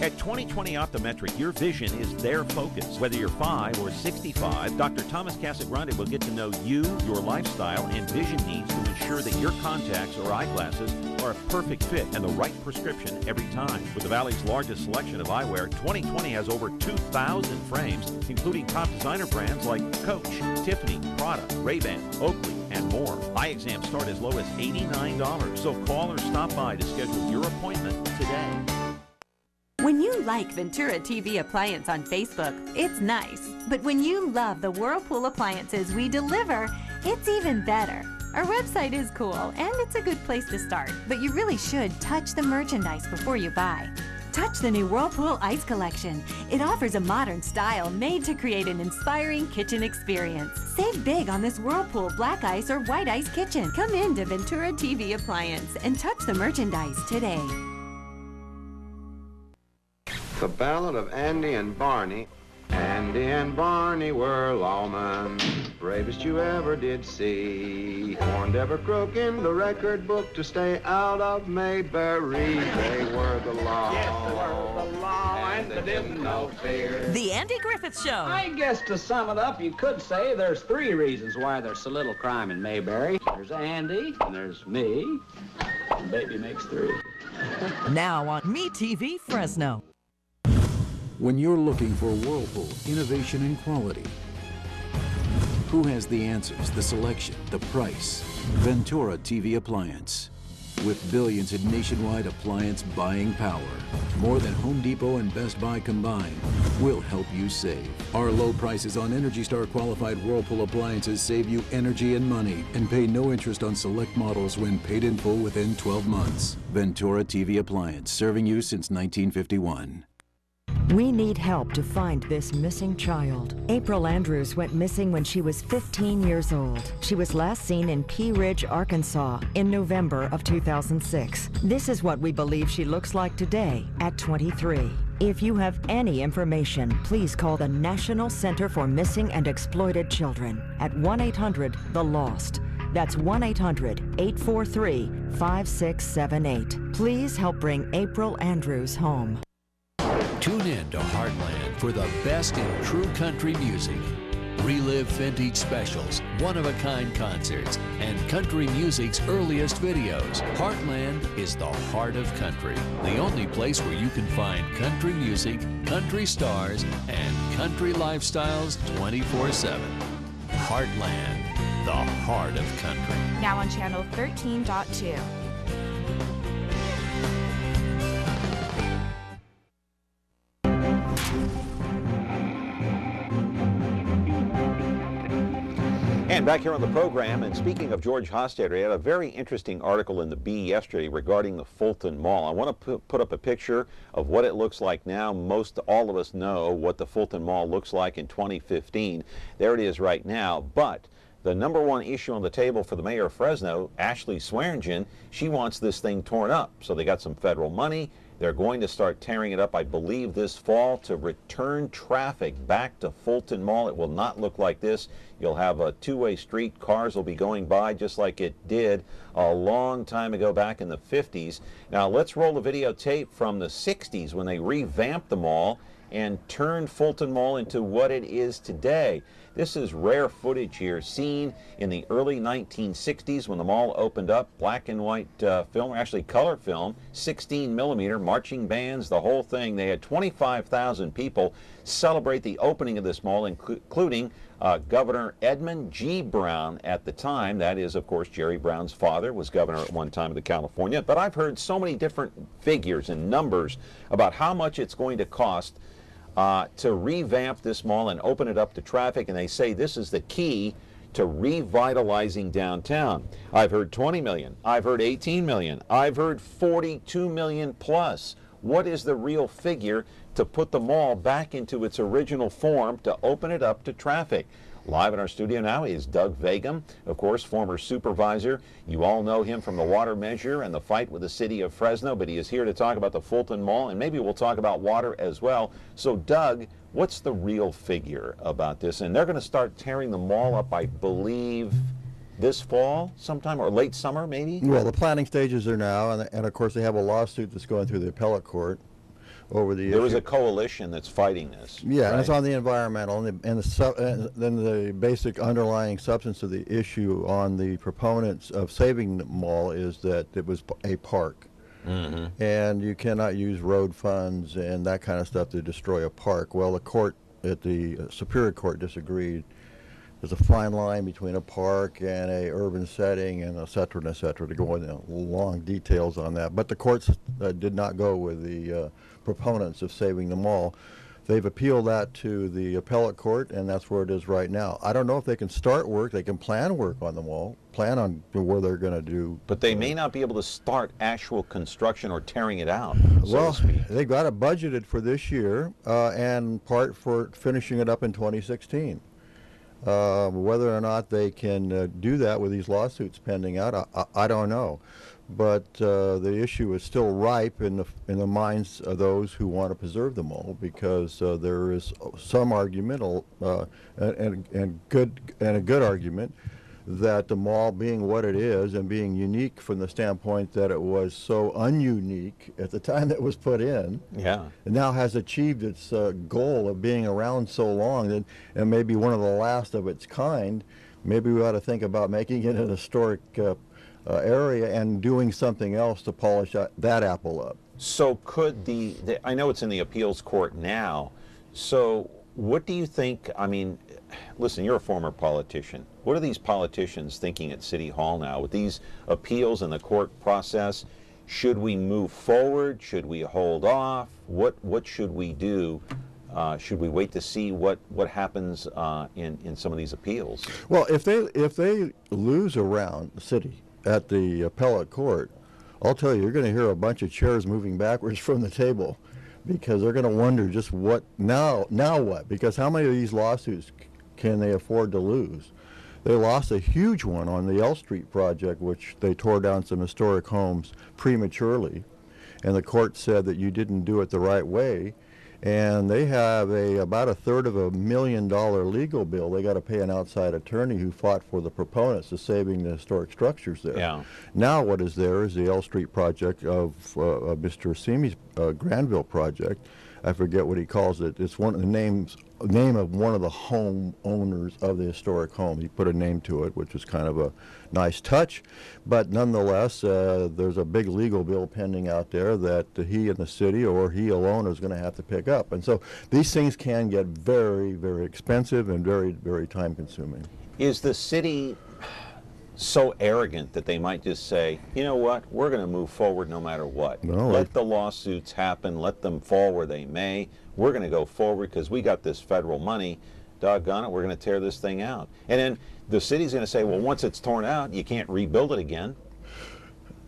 At 2020 Optometric, your vision is their focus. Whether you're 5 or 65, Dr. Thomas Casagrande will get to know you, your lifestyle, and vision needs to ensure that your contacts or eyeglasses are a perfect fit and the right prescription every time. With the Valley's largest selection of eyewear, 2020 has over 2,000 frames, including top designer brands like Coach, Tiffany, Prada, Ray-Ban, Oakley, and more. Eye exams start as low as $89, so call or stop by to schedule your appointment today.
When you like Ventura TV Appliance on Facebook, it's nice. But when you love the Whirlpool appliances we deliver, it's even better. Our website is cool, and it's a good place to start. But you really should touch the merchandise before you buy. Touch the new Whirlpool Ice Collection. It offers a modern style made to create an inspiring kitchen experience. Save big on this Whirlpool Black Ice or White Ice kitchen. Come in to Ventura TV Appliance and touch the merchandise today.
The Ballad of Andy and Barney. Andy and Barney were lawmen, bravest you ever did see. Warned every crook in the record book to stay out of Mayberry. They were the law.
Yes, they were the law, and they didn't know fear.
The Andy Griffith Show.
I guess to sum it up, you could say there's 3 reasons why there's so little crime in Mayberry. There's Andy, and there's me, and baby makes 3.
Now on MeTV Fresno.
When you're looking for Whirlpool, innovation and quality, who has the answers, the selection, the price? Ventura TV Appliance. With billions in nationwide appliance buying power, more than Home Depot and Best Buy combined, will help you save. Our low prices on Energy Star qualified Whirlpool appliances save you energy and money and pay no interest on select models when paid in full within 12 months. Ventura TV Appliance, serving you since 1951.
We need help to find this missing child. April Andrews went missing when she was 15 years old. She was last seen in Pea Ridge, Arkansas in November of 2006. This is what we believe she looks like today at 23. If you have any information, please call the National Center for Missing and Exploited Children at 1-800-THE-LOST. That's 1-800-843-5678. Please help bring April Andrews home.
Tune in to Heartland for the best in true country music. Relive vintage specials, one-of-a-kind concerts, and country music's earliest videos. Heartland is the heart of country. The only place where you can find country music, country stars, and country lifestyles 24/7. Heartland, the heart of country.
Now on channel 13.2.
And back here on the program, and speaking of George Hostetter, he had a very interesting article in the Bee yesterday regarding the Fulton Mall. I want to put up a picture of what it looks like now. Most all of us know what the Fulton Mall looks like in 2015. There it is right now. But the #1 issue on the table for the mayor of Fresno, Ashley Swearingen, she wants this thing torn up. So they got some federal money. They're going to start tearing it up, I believe, this fall to return traffic back to Fulton Mall. It will not look like this. You'll have a two-way street. Cars will be going by just like it did a long time ago back in the 50s. Now, let's roll the videotape from the 60s when they revamped the mall and turned Fulton Mall into what it is today. This is rare footage here, seen in the early 1960s when the mall opened up. Black and white film, actually color film, 16mm, marching bands, the whole thing. They had 25,000 people celebrate the opening of this mall, including Governor Edmund G. Brown at the time. That is, of course, Jerry Brown's father was governor at one time of California. But I've heard so many different figures and numbers about how much it's going to cost to revamp this mall and open it up to traffic, and they say this is the key to revitalizing downtown. I've heard 20 million, I've heard 18 million, I've heard 42 million plus. What is the real figure to put the mall back into its original form, to open it up to traffic? Live in our studio now is Doug Vagim, of course, former supervisor. You all know him from the water measure and the fight with the city of Fresno, but he is here to talk about the Fulton Mall, and maybe we'll talk about water as well. So, Doug, what's the real figure about this? And they're going to start tearing the mall up, I believe, this fall sometime, or late summer, maybe?
Well, the planning stages are now, and of course they have a lawsuit that's going through the appellate court over the issue.
There is a coalition that's fighting this.
Yeah,
right?
and it's on the environmental, and then the basic underlying substance of the issue on the proponents of saving the mall is that it was a park. Mm-hmm. And you cannot use road funds and that kind of stuff to destroy a park. Well, the court at the Superior Court disagreed. There's a fine line between a park and a urban setting, and et cetera, to go into long details on that. But the courts did not go with the proponents of saving the mall. They've appealed that to the appellate court, and that's where it is right now. I don't know if they can start work. They can plan work on the mall, plan on where they're going to do.
But they may not be able to start actual construction or tearing it out,
well, they've got it budgeted for this year, and part for finishing it up in 2016. Whether or not they can do that with these lawsuits pending out, I don't know. But the issue is still ripe in the minds of those who want to preserve the mall, because there is some argument, and a good argument, that the mall, being what it is and being unique from the standpoint that it was so ununique at the time that it was put in, now has achieved its goal of being around so long, and maybe one of the last of its kind. Maybe we ought to think about making it an historic area and doing something else to polish that apple up.
So could I know it's in the appeals court now, so what do you think? I mean, listen, you're a former politician. What are these politicians thinking at City Hall now with these appeals and the court process? Should we move forward? Should we hold off? What should we do? Should we wait to see what happens in some of these appeals?
Well, if they lose around the city at the appellate court, I'll tell you, you're going to hear a bunch of chairs moving backwards from the table, because they're going to wonder just what now what? Because how many of these lawsuits can they afford to lose? They lost a huge one on the L Street project, which they tore down some historic homes prematurely, and the court said that you didn't do it the right way. And they have about $250,000 legal bill. They got to pay an outside attorney who fought for the proponents of saving the historic structures there. Yeah. Now what is there is the L Street project of Mr. Simi's Granville project. I forget what he calls it. It's one of the name of one of the home owners of the historic home. He put a name to it, which is kind of a nice touch. But nonetheless, there's a big legal bill pending out there that he and the city, or he alone, is going to have to pick up. And so these things can get very, very expensive and very, very time consuming.
Is the city so arrogant that they might just say, you know what, we're going to move forward no matter what?
No,
let the lawsuits happen, let them fall where they may. We're going to go forward because we got this federal money. Doggone it, we're going to tear this thing out. And then the city's going to say, well, once it's torn out, you can't rebuild it again.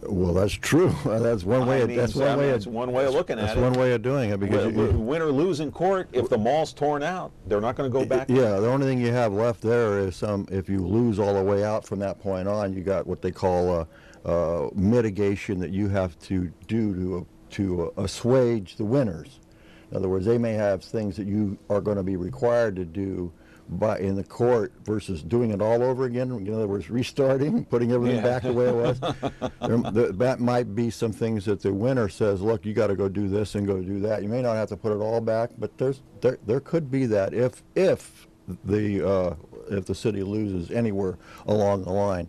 Well, that's true. That's one way. That's
one way of looking at it.
That's one way of doing it. Because
win or lose in court, if the mall's torn out, they're not going to go back.
Yeah, the only thing you have left there is if you lose all the way out from that point on, you got what they call mitigation that you have to do to assuage the winners. In other words, they may have things that you are going to be required to do in the court versus doing it all over again. In other words, restarting, putting everything back the way it was. That might be some things that the winner says, look, you got to go do this and go do that. You may not have to put it all back, but there could be that if the city loses anywhere along the line.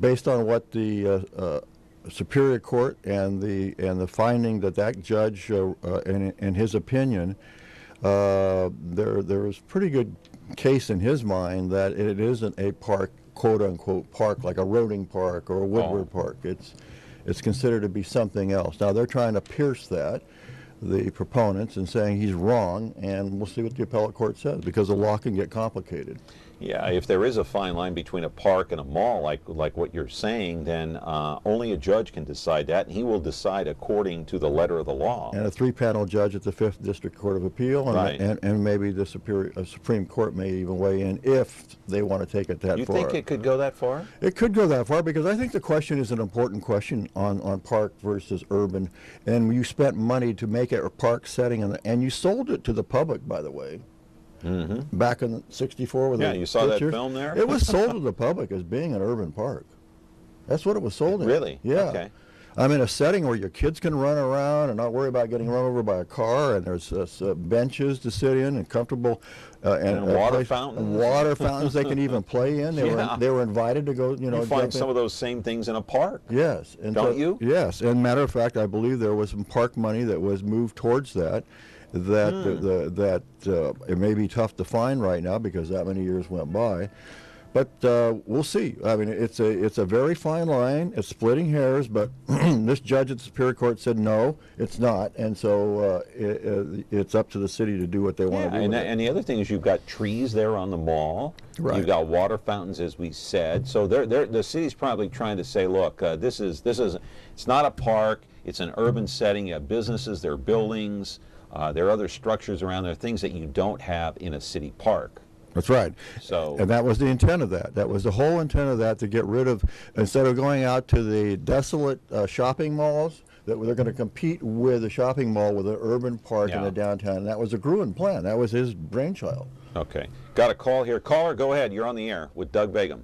Based on what the Superior Court and the finding that judge in his opinion, there is pretty good case in his mind that it isn't a park, quote unquote park, like a Roding Park or a Woodward Park. It's considered to be something else. Now they're trying to pierce that, the proponents, and saying he's wrong, and we'll see what the appellate court says, because the law can get complicated.
Yeah, if there is a fine line between a park and a mall, like what you're saying, then only a judge can decide that, and he will decide according to the letter of the law.
And a 3-panel judge at the 5th District Court of Appeal, and,
Right.
and maybe the Supreme Court may even weigh in if they want to take it that
You
far.
think it could go that far?
It could go that far, because I think the question is an important question on park versus urban, and you spent money to make it a park setting, and you sold it to the public, by the way.
Mm-hmm.
Back in '64 with
Yeah,
the
you saw that
pictures.
film there?
It was sold to the public as being an urban park. That's what it was sold in.
Really?
Yeah.
Okay.
I mean, a setting where your kids can run around and not worry about getting run over by a car, and there's benches to sit in and comfortable,
And water fountains.
Water fountains they can even play in.
Yeah.
They were invited to go. You know,
You find
jump
some
in.
of those same things in a park.
Yes. And
Don't you?
Yes. And matter of fact, I believe there was some park money that was moved towards that. That it may be tough to find right now because that many years went by, but we'll see. I mean, it's a very fine line. It's splitting hairs, but this judge at the Superior Court said no, it's not, and so it's up to the city to do what they want to do.
And the other thing is you've got trees there on the mall.
Right.
You've got water fountains, as we said. So the city's probably trying to say, look, this is it's not a park. It's an urban setting. You have businesses, there are buildings. There are other structures around there, things that you don't have in a city park.
That's right.
So,
and that was the intent of that. That was the whole intent of that, to get rid of, instead of going out to the desolate shopping malls, that they're going to compete with a shopping mall with an urban park in the downtown. And that was a Gruen plan. That was his brainchild.
Okay. Got a call here. Caller, go ahead. You're on the air with Doug Vagim.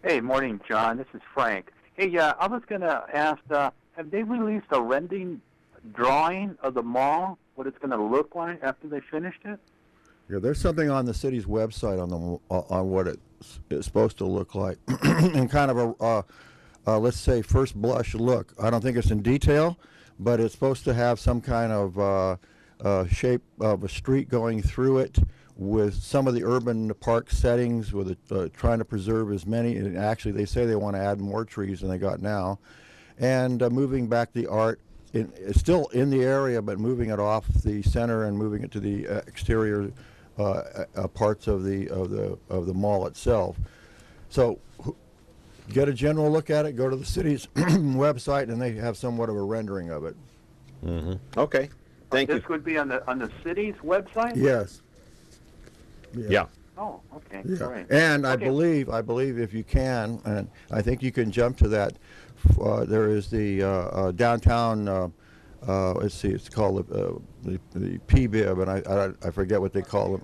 Hey, morning, John. This is Frank. Hey, I was going to ask, have they released a rendering drawing of the mall, what it's going to look like after they finished it?
Yeah, there's something on the city's website on what it's supposed to look like, and kind of a let's say first blush look. I don't think it's in detail, but it's supposed to have some kind of shape of a street going through it, with some of the urban park settings, with trying to preserve as many. And actually, they say they want to add more trees than they got now, and moving back the art. It's still in the area, but moving it off the center and moving it to the exterior parts of the mall itself. So get a general look at it. Go to the city's website, and they have somewhat of a rendering of it.
Mm-hmm. Okay, thank you.
This would be on the city's website?
Yes.
Yeah.
Oh, okay.
Yeah.
Great.
And I
Okay.
believe if you can, and I think you can jump to that. There is the downtown. Let's see, it's called the PBIB, and I forget what they call them.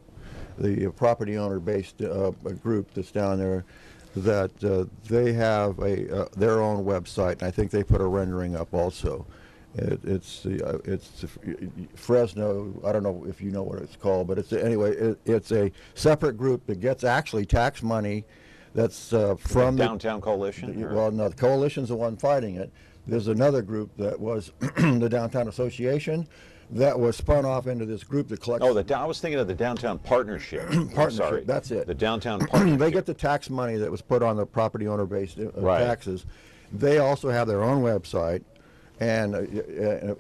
The property owner-based group that's down there. That they have their own website, and I think they put a rendering up also. It's Fresno. I don't know if you know what it's called, but it's a separate group that gets actually tax money. That's from
the Downtown Coalition?
Well, no, the coalition's the one fighting it. There's another group that was the Downtown Association that was spun off into this group that collects.
Oh, I was thinking of the Downtown Partnership. Sorry.
That's it.
The Downtown Partnership.
They get the tax money that was put on the property owner-based
Right.
taxes. They also have their own website. And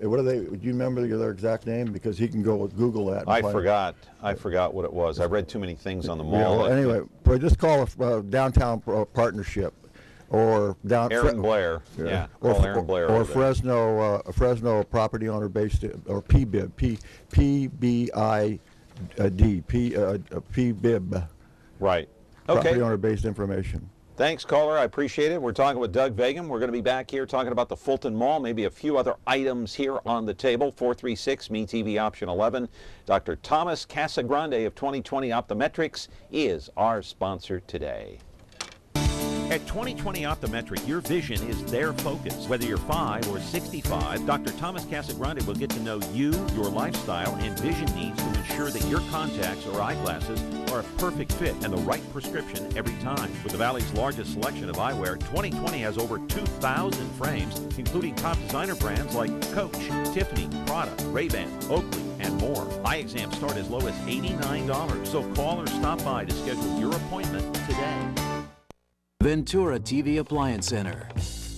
what are they? Do you remember their exact name? Because he can go Google that. And
I
find
forgot. I forgot what it was. I read too many things on the
Yeah,
mall.
well, anyway, but just call it Downtown Partnership, or
Aaron Blair. Yeah. Call Aaron Blair.
Or
over there.
Fresno property owner based, or PBIB, PBID, PBIB.
Right. Okay.
Property owner based information.
Thanks, caller. I appreciate it. We're talking with Doug Vagim. We're going to be back here talking about the Fulton Mall, maybe a few other items here on the table. 436 MeTV option 11. Dr. Thomas Casagrande of 2020 Optometrics is our sponsor today.
At 2020 Optometric, your vision is their focus. Whether you're 5 or 65, Dr. Thomas Casagrande will get to know you, your lifestyle, and vision needs to ensure that your contacts or eyeglasses are a perfect fit and the right prescription every time. With the Valley's largest selection of eyewear, 2020 has over 2,000 frames, including top designer brands like Coach, Tiffany, Prada, Ray-Ban, Oakley, and more. Eye exams start as low as $89, so call or stop by to schedule your appointment today.
Ventura TV Appliance Center.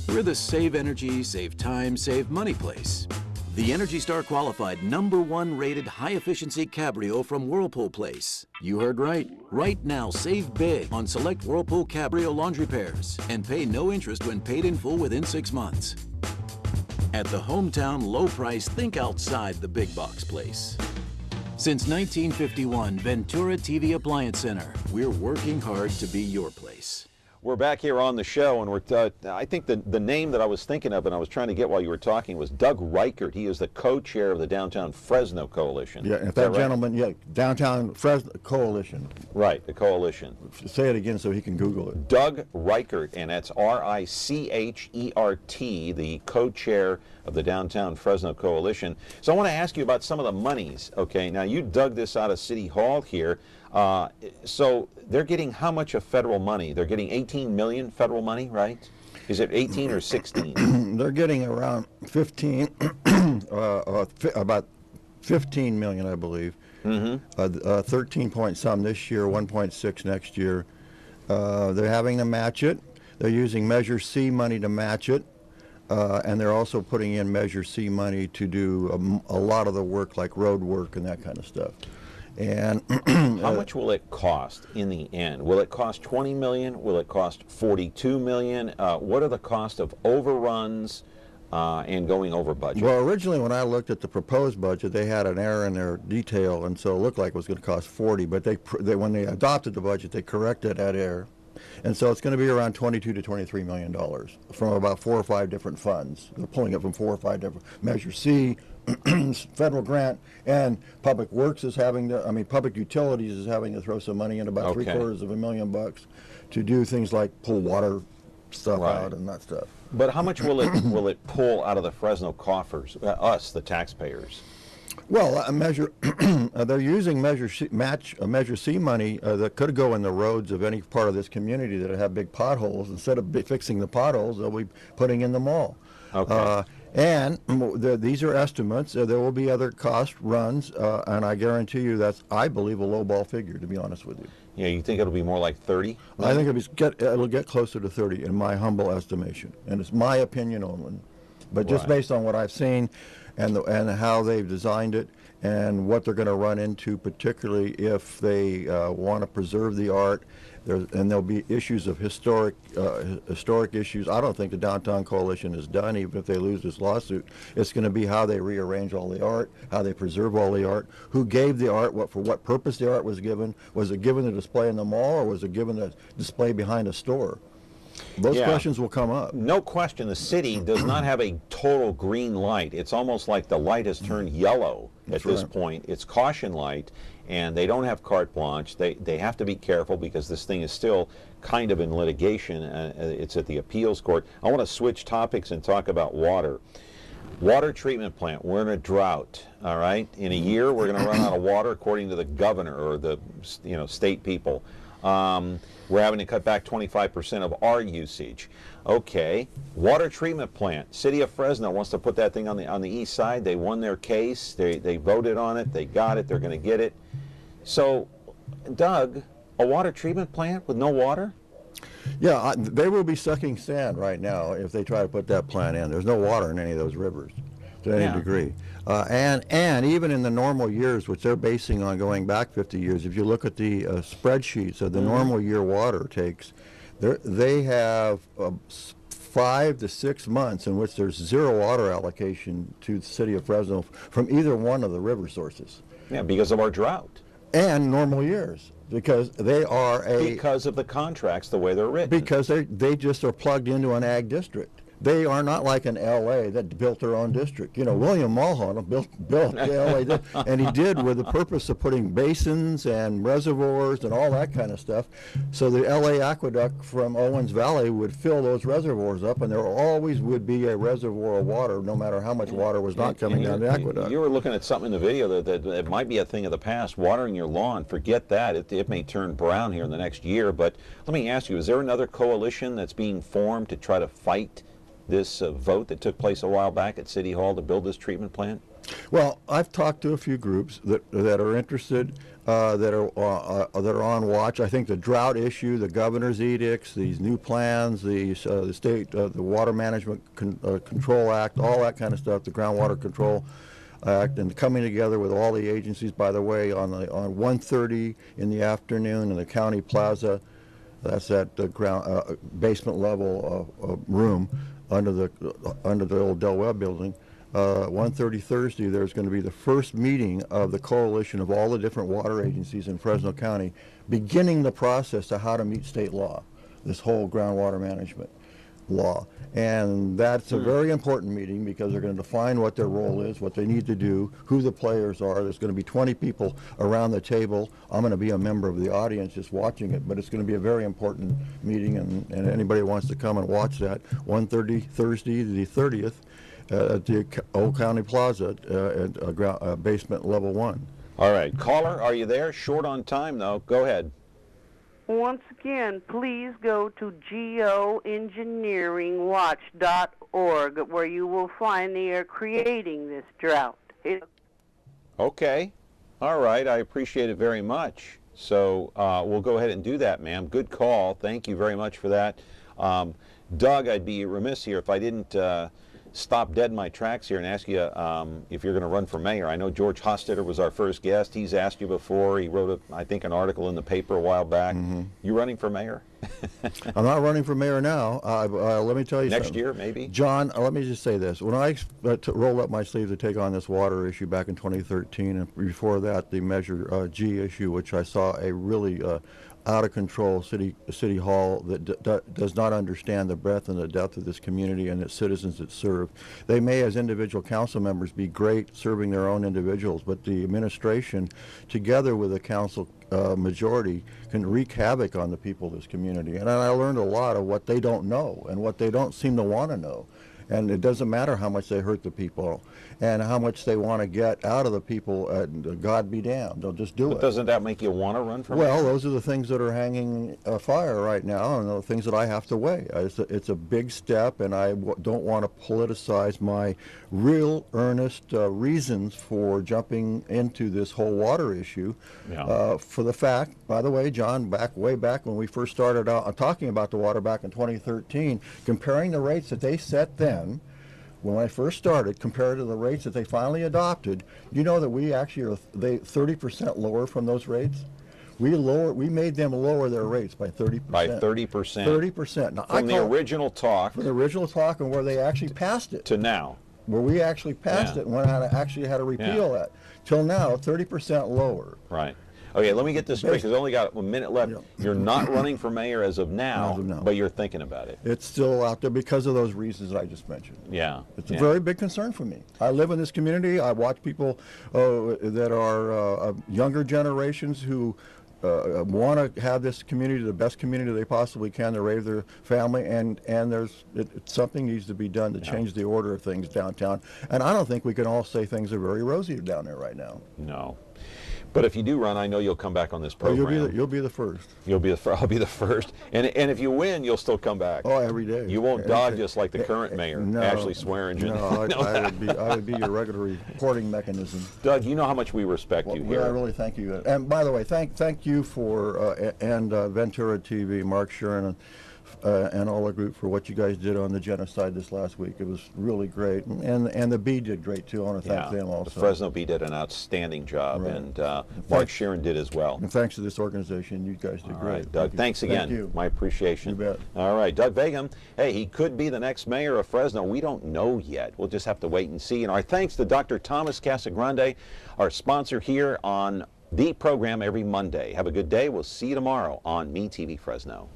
We're the save energy, save time, save money place. The Energy Star qualified #1 rated high-efficiency Cabrio from Whirlpool Place. You heard right. Right now, save big on select Whirlpool Cabrio laundry pairs and pay no interest when paid in full within 6 months. At the hometown low price, think outside the big box place. Since 1951, Ventura TV Appliance Center. We're working hard to be your place.
We're back here on the show, and I think the name that I was thinking of and I was trying to get while you were talking was Doug Reichert. He is the co-chair of the Downtown Fresno Coalition.
Yeah, if that gentleman, yeah, Downtown Fresno Coalition.
Right, the coalition.
Say it again so he can Google it.
Doug Reichert, and that's Reichert, the co-chair of the Downtown Fresno Coalition. So I want to ask you about some of the monies. Okay, now you dug this out of City Hall here. So they're getting how much of federal money? They're getting 18 million federal money, right? Is it 18 or 16?
They're getting around 15, about 15 million, I believe. 13 point some this year, 1.6 next year. They're having to match it. They're using Measure C money to match it. And they're also putting in Measure C money to do a lot of the work, like road work and that kind of stuff. And
how much will it cost in the end? Will it cost 20 million? Will it cost 42 million? What are the cost of overruns and going over budget?
Well, originally when I looked at the proposed budget, they had an error in their detail, and so it looked like it was going to cost 40. But when they adopted the budget, they corrected that error, and so it's going to be around 22 to 23 million dollars from about 4 or 5 different funds. They're pulling it from 4 or 5 different Measure C. Federal grant, and Public Works is having to, Public Utilities is having to throw some money in, about $750,000 to do things like pull water stuff out and that stuff.
But how much will it pull out of the Fresno coffers, us, the taxpayers?
Well, they're using Measure C money that could go in the roads of any part of this community that have big potholes. Instead of fixing the potholes, they'll be putting in the mall.
Okay.
And these are estimates. There will be other cost runs, and I guarantee you that's, I believe, a lowball figure, to be honest with you.
Yeah, you think it'll be more like 30?
I think it'll get closer to 30, in my humble estimation, and it's my opinion only. But just based on what I've seen, and how they've designed it, and what they're going to run into, particularly if they want to preserve the art. And there'll be issues of historic issues. I don't think the Downtown Coalition is done, even if they lose this lawsuit. It's going to be how they rearrange all the art, how they preserve all the art, who gave the art, for what purpose the art was given. Was it given to display in the mall, or was it given to display behind a store? Those questions will come up.
No question, the city does not have a total green light. It's almost like the light has turned yellow at this point. It's caution light, and they don't have carte blanche. They have to be careful because this thing is still kind of in litigation. It's at the appeals court. I want to switch topics and talk about water. Water treatment plant, we're in a drought, all right? In a year, we're going to run out of water according to the governor or the state people. We're having to cut back 25% of our usage. Okay, water treatment plant. City of Fresno wants to put that thing on the east side. They won their case. They voted on it. They got it. They're going to get it. So, Doug, a water treatment plant with no water?
Yeah, they will be sucking sand right now if they try to put that plant in. There's no water in any of those rivers to any degree. And even in the normal years, which they're basing on going back 50 years, if you look at the spreadsheets of the normal year water takes, they have 5 to 6 months in which there's zero water allocation to the city of Fresno from either one of the river sources.
Yeah, because of our drought.
And normal years. Because they are
because of the contracts, the way they're written.
Because they just are plugged into an ag district. They are not like an L.A. that built their own district. You know, William Mulholland built the L.A. and he did with the purpose of putting basins and reservoirs and all that kind of stuff. So the L.A. aqueduct from Owens Valley would fill those reservoirs up, and there always would be a reservoir of water, no matter how much water was not coming down the aqueduct.
You were looking at something in the video that might be a thing of the past. Watering your lawn, forget that. It may turn brown here in the next year. But let me ask you, is there another coalition that's being formed to try to fight this vote that took place a while back at City Hall to build this treatment plant?
Well, I've talked to a few groups that are interested, that are on watch. I think the drought issue, the governor's edicts, these new plans, the state, the Water Management Control Act, all that kind of stuff, the Groundwater Control Act, and coming together with all the agencies. By the way, on 1:30 in the afternoon in the county plaza, that's at the ground basement level room under the old Del Webb building. 1:30 Thursday, there's going to be the first meeting of the coalition of all the different water agencies in Fresno County, beginning the process to how to meet state law, this whole groundwater management law. And that's a very important meeting because they're going to define what their role is, what they need to do, who the players are. There's going to be 20 people around the table. I'm going to be a member of the audience just watching it, but it's going to be a very important meeting, and anybody who wants to come and watch that, 1:30 Thursday the 30th, at the Old County Plaza at basement level 1.
All right. Caller, are you there? Short on time, though. Go ahead.
Once again, please go to geoengineeringwatch.org, where you will find they are creating this drought.
Okay. All right. I appreciate it very much. So we'll go ahead and do that, ma'am. Good call. Thank you very much for that. Doug, I'd be remiss here if I didn't stop dead in my tracks here and ask you if you're going to run for mayor. I know George Hostetter was our first guest. He's asked you before. He wrote, I think, an article in the paper a while back. You running for mayor?
I'm not running for mayor now. Let me tell you
Next
something.
year, maybe?
John, let me just say this. When I rolled up my sleeve to take on this water issue back in 2013, and before that the Measure G issue, which I saw a really out of control city hall that does not understand the breadth and the depth of this community and its citizens it serves. They may, as individual council members, be great serving their own individuals, but the administration, together with the council majority, can wreak havoc on the people of this community. And I learned a lot of what they don't know and what they don't seem to want to know. And it doesn't matter how much they hurt the people and how much they want to get out of the people, and God be damned, they'll just do it.
But doesn't that make you want to run for mayor?
Well, those are the things that are hanging fire right now, and the things that I have to weigh. It's a big step, and I don't want to politicize my real, earnest reasons for jumping into this whole water issue.
Yeah.
For the fact, by the way, John, way back when we first started out talking about the water back in 2013, comparing the rates that they set then, when I first started, compared to the rates that they finally adopted, you know that we actually are 30% lower from those rates. We made them lower their rates by 30%.
By 30%.
30%. Now,
From the original talk.
From the original talk and where they actually passed it.
To now.
Where we actually passed it and actually had to repeal that. Till now, 30% lower.
Right. Okay, let me get this straight because I only got a minute left. Yeah. You're not running for mayor as of now, but you're thinking about it.
It's still out there because of those reasons that I just mentioned.
Yeah.
It's a very big concern for me. I live in this community. I watch people that are younger generations who want to have this community the best community they possibly can to raise their family, and something needs to be done to change the order of things downtown. And I don't think we can all say things are very rosy down there right now.
No. But if you do run, I know you'll come back on this program.
You'll be the first.
I'll be the first. And if you win, you'll still come back.
Oh, every day.
You won't dodge us like the current mayor, Ashley Swearingen.
No, I would be your regular reporting mechanism.
Doug, you know how much we respect you here.
I really thank you. And by the way, thank you for and Ventura TV, Mark Sharon, and all the group for what you guys did on the genocide this last week. It was really great, and the Bee did great too. I want to thank them also.
The Fresno Bee did an outstanding job, and Mark Sharon did as well.
And thanks to this organization, you guys did great.
Right, Doug, thanks again.
Thank you.
My appreciation.
You bet.
All right, Doug Vagim. Hey, he could be the next mayor of Fresno. We don't know yet. We'll just have to wait and see. And our thanks to Dr. Thomas Casagrande, our sponsor here on the program every Monday. Have a good day. We'll see you tomorrow on MeTV Fresno.